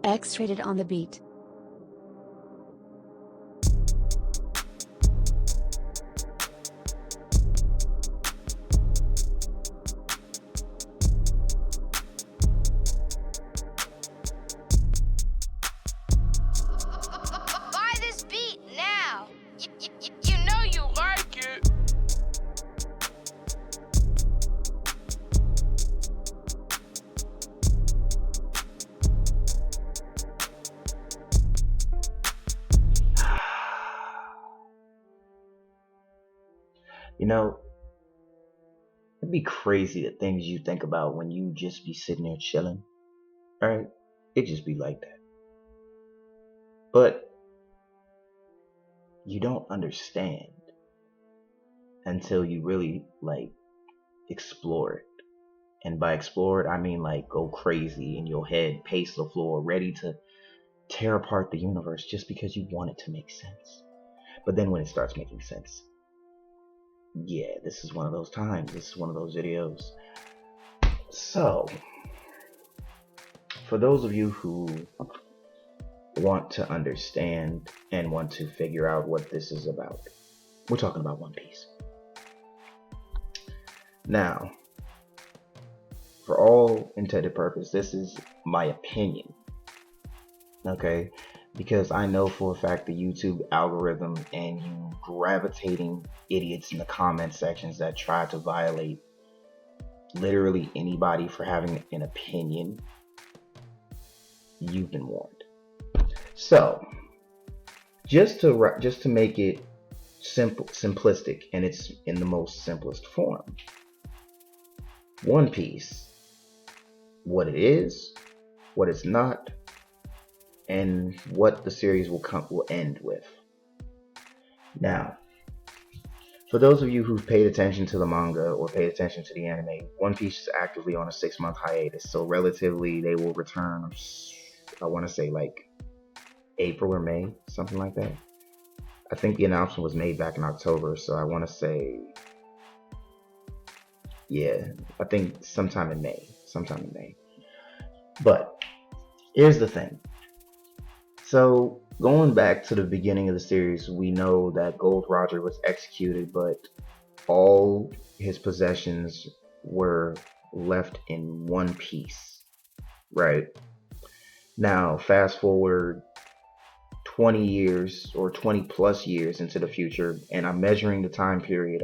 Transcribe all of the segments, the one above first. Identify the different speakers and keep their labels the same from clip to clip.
Speaker 1: X-rated on the beat.
Speaker 2: Buy this beat now. You know you like it.
Speaker 3: You know, it'd be crazy the things you think about when you just be sitting there chilling, right? It just be like that. But you don't understand until you really explore it. And by explore it, I mean go crazy in your head, pace the floor, ready to tear apart the universe just because you want it to make sense. But then when it starts making sense, yeah, this is one of those times. This is one of those videos. So, for those of you who want to understand and want to figure out what this is about, we're talking about One Piece. Now, for all intended purpose, this is my opinion, okay? Because I know for a fact the YouTube algorithm and you gravitating idiots in the comment sections that try to violate literally anybody for having an opinion, you've been warned. So, just to make it simplistic, and it's in the most simplest form, One Piece, what it is, what it's not, and what the series will end with. Now, for those of you who've paid attention to the manga or paid attention to the anime, One Piece is actively on a 6-month hiatus, so relatively they will return, I want to say April or May, something like that. I think the announcement was made back in October, so I want to say, yeah, I think sometime in May. But here's the thing. So, going back to the beginning of the series, we know that Gold Roger was executed, but all his possessions were left in one piece, right? Now, fast forward 20 years or 20 plus years into the future, and I'm measuring the time period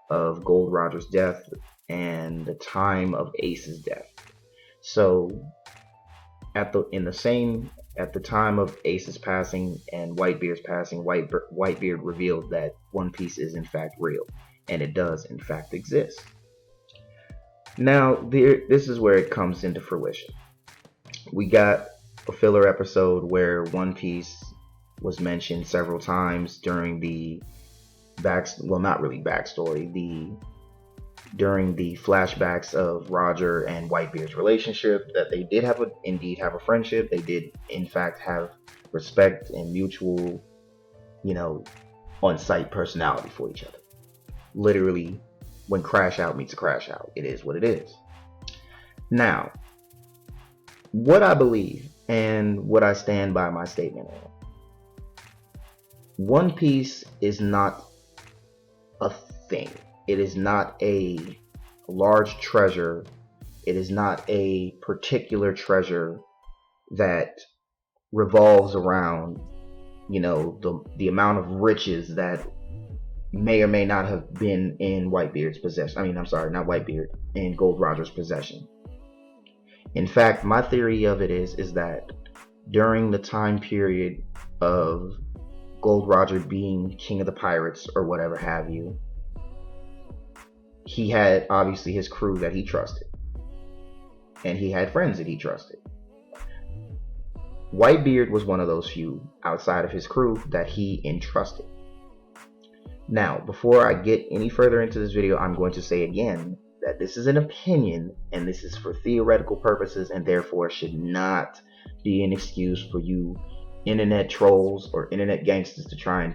Speaker 3: of Gold Roger's death and the time of Ace's death. So, at the time of Ace's passing and Whitebeard's passing, Whitebeard revealed that One Piece is in fact real, and it does in fact exist. Now, this is where it comes into fruition. We got a filler episode where One Piece was mentioned several times during the during the flashbacks of Roger and Whitebeard's relationship, that they did indeed have a friendship. They did in fact have respect and mutual, on-site personality for each other. Literally, when crash out meets a crash out, it is what it is. Now, what I believe and what I stand by my statement on, One Piece is not a thing. It is not a large treasure. It is not a particular treasure that revolves around, the amount of riches that may or may not have been in Whitebeard's possession. Not Whitebeard, in Gold Roger's possession. In fact, my theory of it is that during the time period of Gold Roger being king of the pirates or whatever have you, he had obviously his crew that he trusted, and he had friends that he trusted. Whitebeard was one of those few outside of his crew that he entrusted. Now, before I get any further into this video, I'm going to say again that this is an opinion, and this is for theoretical purposes, and therefore should not be an excuse for you internet trolls or internet gangsters to try and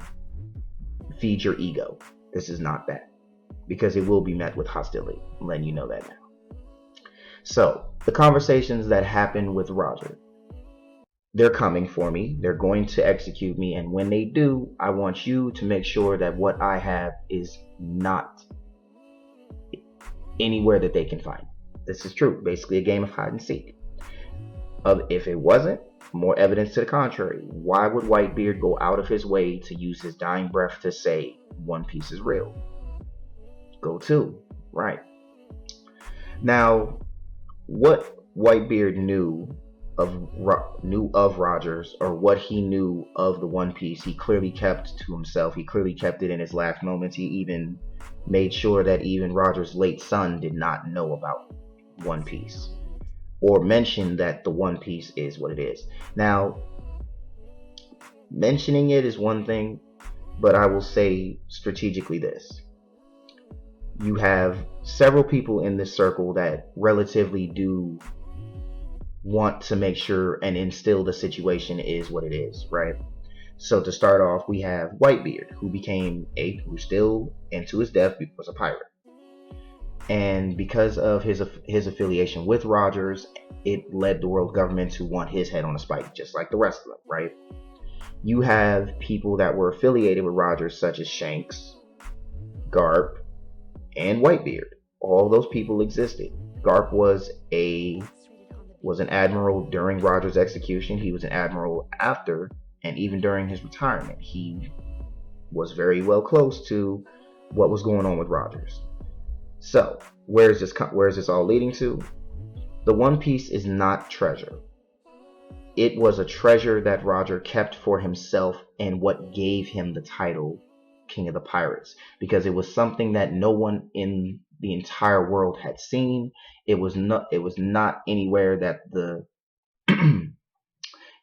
Speaker 3: feed your ego. This is not that, because it will be met with hostility. I'm letting you know that now. So, the conversations that happened with Roger. they're coming for me. They're going to execute me. And when they do, I want you to make sure that what I have is not anywhere that they can find. This is true. Basically a game of hide and seek. If it wasn't, more evidence to the contrary. Why would Whitebeard go out of his way to use his dying breath to say One Piece is real? Go to. Right. Now, what Whitebeard knew of Rogers, or what he knew of the One Piece, he clearly kept to himself. He clearly kept it in his last moments. He even made sure that even Rogers' late son did not know about One Piece, or mention that the One Piece is what it is. Now, mentioning it is one thing, but I will say strategically this. You have several people in this circle that relatively do want to make sure and instill the situation is what it is, right? So to start off, we have Whitebeard, who still, and to his death, was a pirate. And because of his affiliation with Rogers, it led the world government to want his head on a spike, just like the rest of them, right? You have people that were affiliated with Rogers, such as Shanks, Garp, and Whitebeard. All those people existed. Garp was an admiral during Rogers' execution. He was an admiral after, and even during his retirement. He was very well close to what was going on with Rogers. So, where is this all leading to? The One Piece is not treasure. It was a treasure that Roger kept for himself, and what gave him the title King of the Pirates, because it was something that no one in the entire world had seen. It was not anywhere that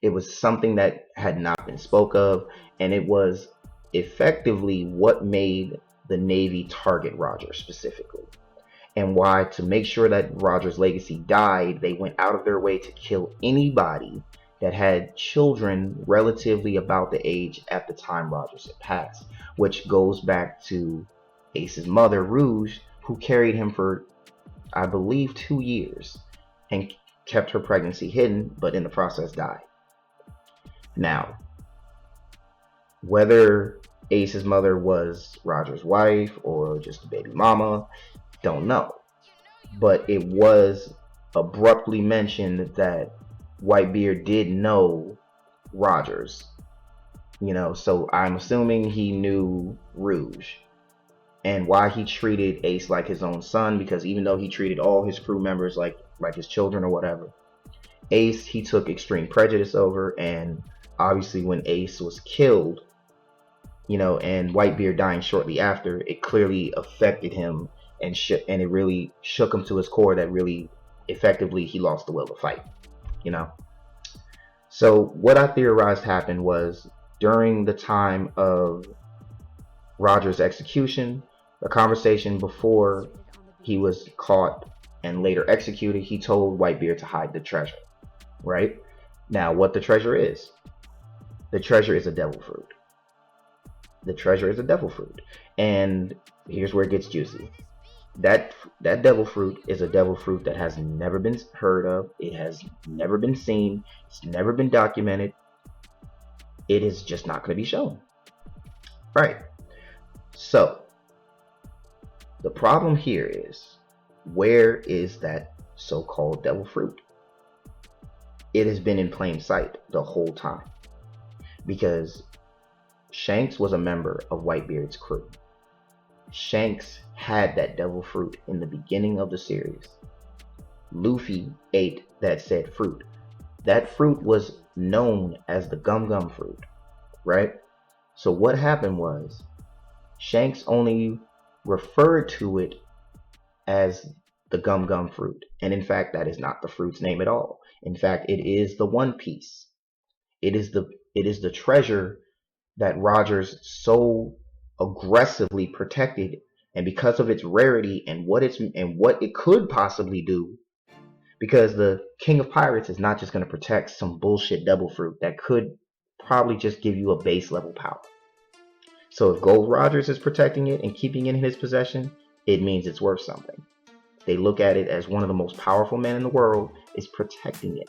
Speaker 3: it was something that had not been spoke of, and it was effectively what made the Navy target Roger specifically, and why, to make sure that Roger's legacy died, they went out of their way to kill anybody that had children relatively about the age at the time Rogers had passed, which goes back to Ace's mother, Rouge, who carried him for, I believe, 2 years and kept her pregnancy hidden, but in the process died. Now, whether Ace's mother was Roger's wife or just a baby mama, don't know. But it was abruptly mentioned that Whitebeard did know Rogers, so I'm assuming he knew Rouge, and why he treated Ace like his own son, because even though he treated all his crew members like his children or whatever, Ace he took extreme prejudice over. And obviously when Ace was killed, and Whitebeard dying shortly after, it clearly affected him, and it really shook him to his core, that really effectively he lost the will to fight. So what I theorized happened was, during the time of Roger's execution, the conversation before he was caught and later executed, he told Whitebeard to hide the treasure, right? Now, what the treasure is? The treasure is a devil fruit. The treasure is a devil fruit. And here's where it gets juicy. That devil fruit is a devil fruit that has never been heard of. It has never been seen. It's never been documented. It is just not going to be shown. Right. So, the problem here is, where is that so-called devil fruit? It has been in plain sight the whole time, because Shanks was a member of Whitebeard's crew. Shanks had that devil fruit in the beginning of the series. Luffy ate that said fruit. That fruit was known as the Gum Gum fruit, right? So what happened was, Shanks only referred to it as the Gum Gum fruit, and in fact that is not the fruit's name at all. In fact, it is the One Piece. It is the treasure that Rogers so aggressively protected, and because of its rarity and what it could possibly do, because the King of Pirates is not just going to protect some bullshit devil fruit that could probably just give you a base level power. So if Gold Rogers is protecting it and keeping it in his possession, it means it's worth something. They look at it as one of the most powerful men in the world is protecting it.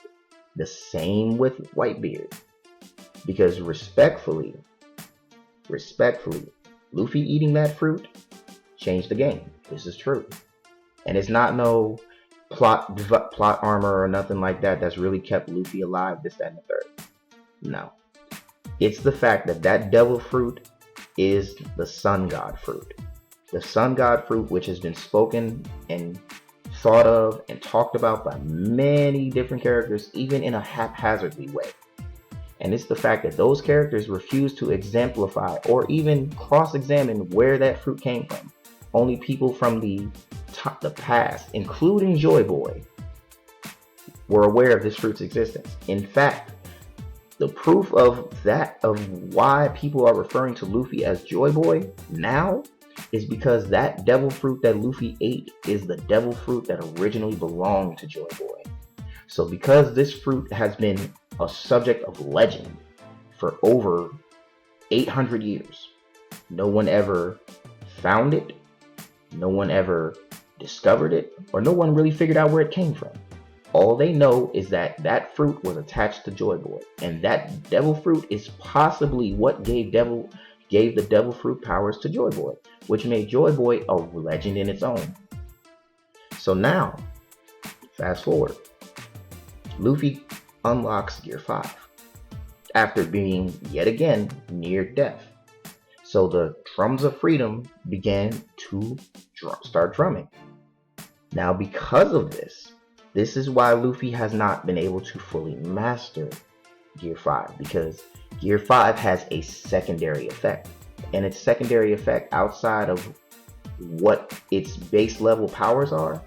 Speaker 3: The same with Whitebeard. Because respectfully, Luffy eating that fruit changed the game. This is true. And it's not no plot armor or nothing like that that's really kept Luffy alive, this, that, and the third. No. It's the fact that that devil fruit is the sun god fruit. The sun god fruit, which has been spoken and thought of and talked about by many different characters, even in a haphazardly way. And it's the fact that those characters refuse to exemplify or even cross-examine where that fruit came from. Only people from the past, including Joy Boy, were aware of this fruit's existence. In fact, the proof of why people are referring to Luffy as Joy Boy now is because that devil fruit that Luffy ate is the devil fruit that originally belonged to Joy Boy. So because this fruit has been a subject of legend for over 800 years, no one ever found it, no one ever discovered it, or no one really figured out where it came from. All they know is that that fruit was attached to Joy Boy, and that devil fruit is possibly what gave the devil fruit powers to Joy Boy, which made Joy Boy a legend in its own. So now, fast forward, Luffy unlocks Gear 5 after being yet again near death. So the drums of freedom began to start drumming. Now because of this is why Luffy has not been able to fully master Gear 5, because Gear 5 has a secondary effect. And its secondary effect, outside of what its base level powers are,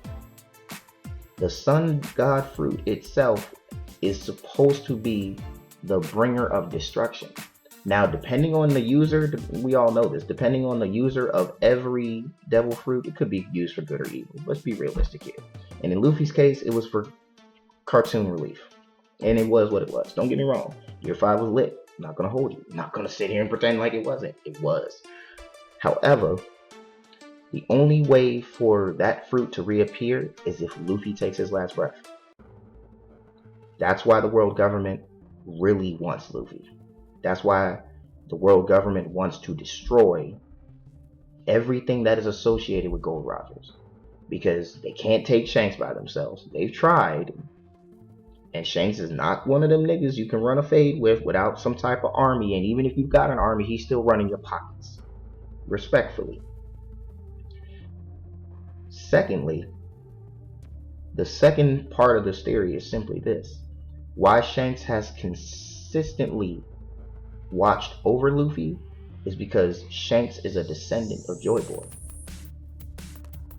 Speaker 3: the Sun God Fruit itself is supposed to be the bringer of destruction. Now, depending on the user, we all know this, depending on the user of every devil fruit, it could be used for good or evil. Let's be realistic here. And in Luffy's case, it was for cartoon relief. And it was what it was. Don't get me wrong. Gear 5 was lit. I'm not going to hold you. I'm not going to sit here and pretend like it wasn't. It was. However, the only way for that fruit to reappear is if Luffy takes his last breath. That's why the world government really wants Luffy. That's why the world government wants to destroy everything that is associated with Gold Rogers. Because they can't take Shanks by themselves. They've tried. And Shanks is not one of them niggas you can run a fade with without some type of army. And even if you've got an army, he's still running your pockets. Respectfully. Secondly, the second part of this theory is simply this. Why Shanks has consistently watched over Luffy is because Shanks is a descendant of Joy Boy,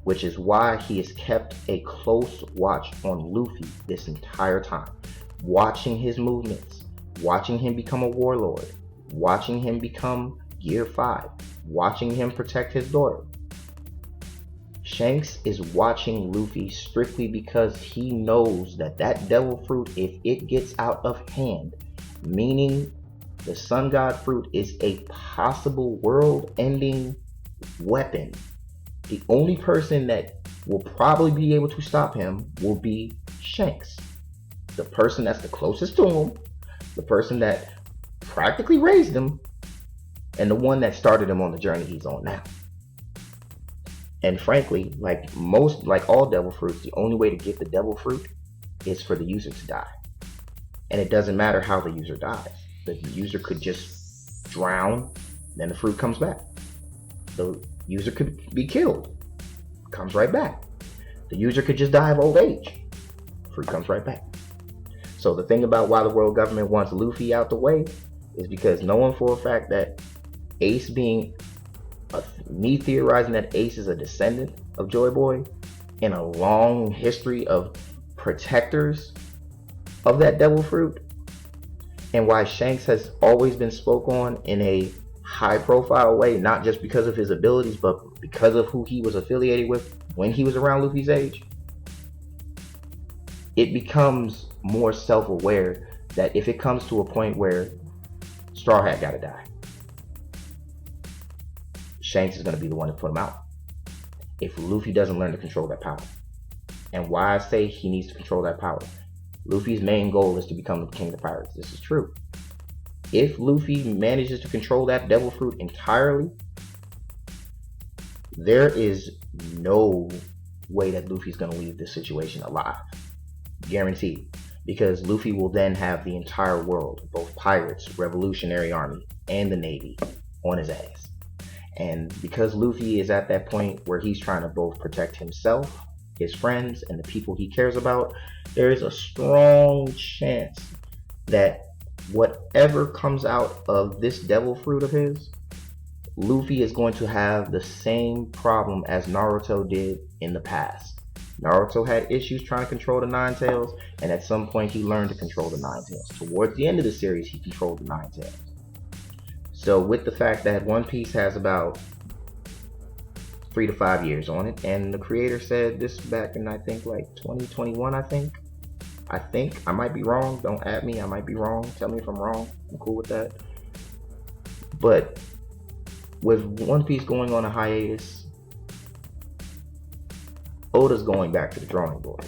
Speaker 3: which is why he has kept a close watch on Luffy this entire time, watching his movements, watching him become a warlord, watching him become Gear 5, watching him protect his daughter. Shanks is watching Luffy strictly because he knows that that devil fruit, if it gets out of hand, meaning the Sun God Fruit is a possible world-ending weapon. The only person that will probably be able to stop him will be Shanks. The person that's the closest to him, the person that practically raised him, and the one that started him on the journey he's on now. And frankly, like all devil fruits, the only way to get the devil fruit is for the user to die. And it doesn't matter how the user dies. The user could just drown, then the fruit comes back. The user could be killed, comes right back. The user could just die of old age, fruit comes right back. So the thing about why the world government wants Luffy out the way is because knowing for a fact that Ace me theorizing that Ace is a descendant of Joy Boy in a long history of protectors of that devil fruit, and why Shanks has always been spoke on in a high profile way, not just because of his abilities, but because of who he was affiliated with when he was around Luffy's age, it becomes more self-aware that if it comes to a point where Straw Hat gotta die, Shanks is going to be the one to put him out if Luffy doesn't learn to control that power. And why I say he needs to control that power, Luffy's main goal is to become the king of the pirates. This is true. If Luffy manages to control that devil fruit entirely, there is no way that Luffy's going to leave this situation alive. Guaranteed. Because Luffy will then have the entire world, both pirates, revolutionary army, and the navy, on his ass. And because Luffy is at that point where he's trying to both protect himself, his friends, and the people he cares about, there is a strong chance that whatever comes out of this devil fruit of his, Luffy is going to have the same problem as Naruto did in the past. Naruto had issues trying to control the Nine Tails, and at some point he learned to control the Nine Tails. Towards the end of the series, he controlled the Nine Tails. So with the fact that One Piece has about 3 to 5 years on it, and the creator said this back in, I think, like 2021, I think, I might be wrong, don't at me, I might be wrong, tell me if I'm wrong, I'm cool with that. But with One Piece going on a hiatus, Oda's going back to the drawing board.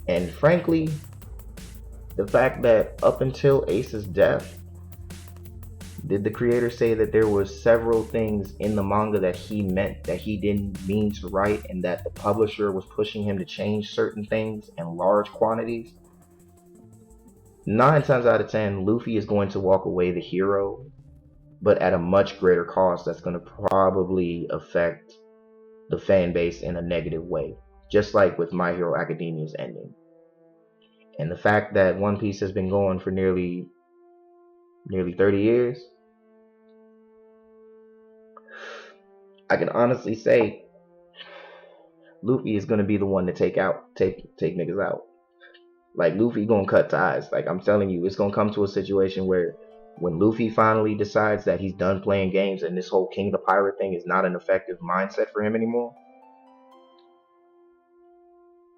Speaker 3: And frankly, the fact that up until Ace's death, did the creator say that there was several things in the manga that he meant that he didn't mean to write, and that the publisher was pushing him to change certain things in large quantities? 9 times out of 10, Luffy is going to walk away the hero, but at a much greater cost that's going to probably affect the fan base in a negative way, just like with My Hero Academia's ending. And the fact that One Piece has been going for nearly 30 years, I can honestly say Luffy is going to be the one to take niggas out. Like, Luffy gonna cut ties. Like, I'm telling you, it's gonna come to a situation where when Luffy finally decides that he's done playing games and this whole King of the Pirate thing is not an effective mindset for him anymore,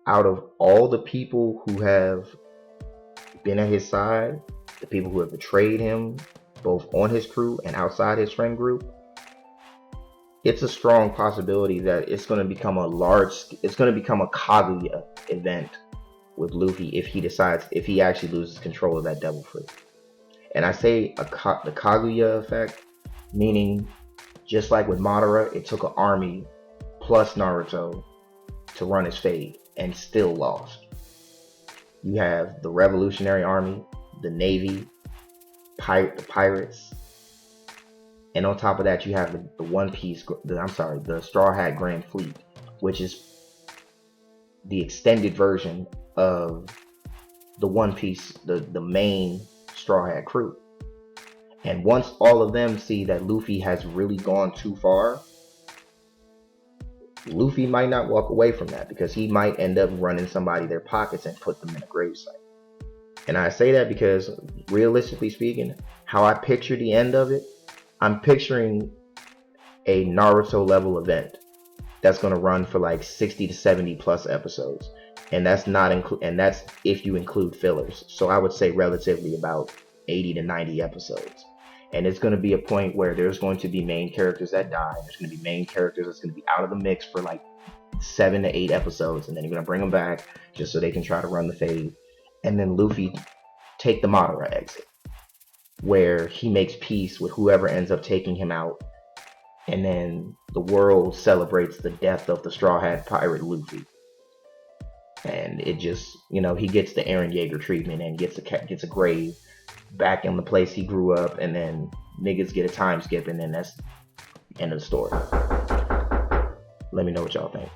Speaker 3: out of all the people who have been at his side, the people who have betrayed him, both on his crew and outside his friend group, it's a strong possibility that it's going to become a Kaguya event with Luffy if he actually loses control of that devil fruit. And I say the Kaguya effect, meaning just like with Madara, it took an army plus Naruto to run his fate and still lost. You have the Revolutionary Army, the Navy, the Pirates, and on top of that you have the Straw Hat Grand Fleet, which is the extended version of the One Piece, the main Straw Hat crew. And once all of them see that Luffy has really gone too far, Luffy might not walk away from that, because he might end up running somebody their pockets and put them in a gravesite. And I say that because, realistically speaking, how I picture the end of it, I'm picturing a Naruto level event that's going to run for like 60 to 70 plus episodes. And that's that's if you include fillers. So I would say relatively about 80 to 90 episodes. And it's going to be a point where there's going to be main characters that die. There's going to be main characters that's going to be out of the mix for like 7 to 8 episodes. And then you're going to bring them back just so they can try to run the fade. And then Luffy take the Madara exit, where he makes peace with whoever ends up taking him out. And then the world celebrates the death of the Straw Hat Pirate Luffy. And it just, he gets the Eren Yeager treatment and gets a grave back in the place he grew up, and then niggas get a time skip, and then that's the end of the story. Let me know what y'all think.